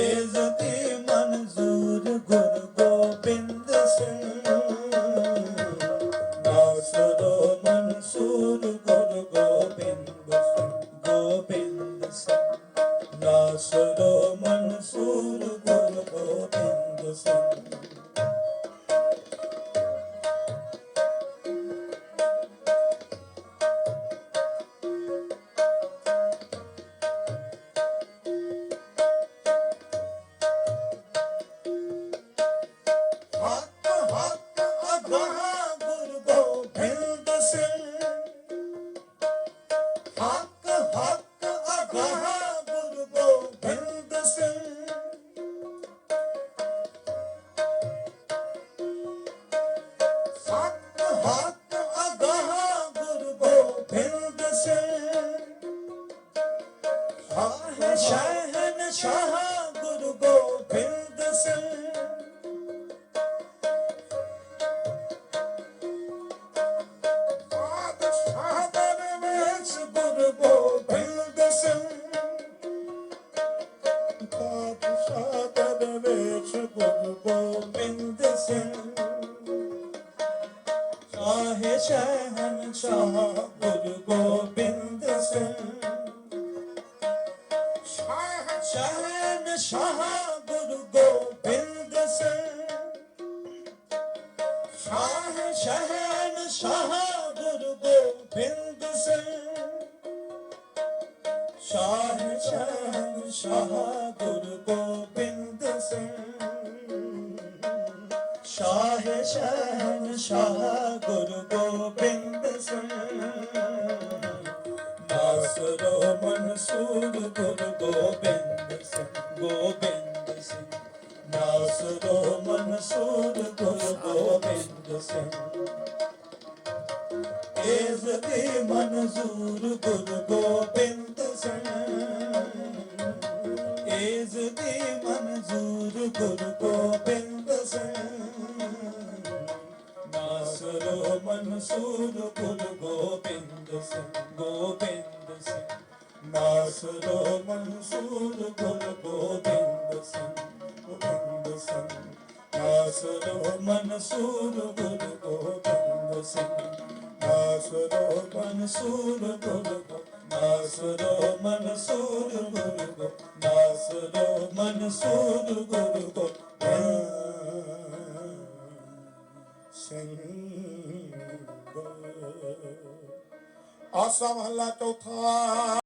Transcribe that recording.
इज़्ज़ती मंजूर गुरु गोबिंद सिंह नासुरो मंसूर गुरु गोबिंद सिंह नासुरो मंसूर गुरु गोबिंद सिंह शहनशाह गुरु गोबिंद सिंह बादशाह दरवेश गुरु गोबिंद सिंह बादशाह दरवेश गुरु गोबिंद सिंह शाह शहनशाह गुरु गोबिंद सिंह शहनशाह गुरु गोबिंद सिंह शहनशाह गुरु गोबिंद सिंह शहनशाह गुरु गोबिंद सिंह शहनशाह गुरु गोबिंद सिंह नासुरो मंसूर गुरु गोबिंद सिंह नासुरो मंसूर गुरु गोबिंद सिंह इज़्ज़ती मंजूर गुरु गोबिंद सिंह इज़्ज़ती मंजूर गुरु गोबिंद सिंह नासुरो मंसूर गुरु गोबिंद सिंह नासुरो मंसूर गुरु गोबिंद सिंह नासुरो मंसूर गुरु गोबिंद सिंह नासुरो मंसूर गुरु नासुरो मंसूर गुरु नासुरो मंसूर गुरु गोबिंद सिंह आसा महला चौथा।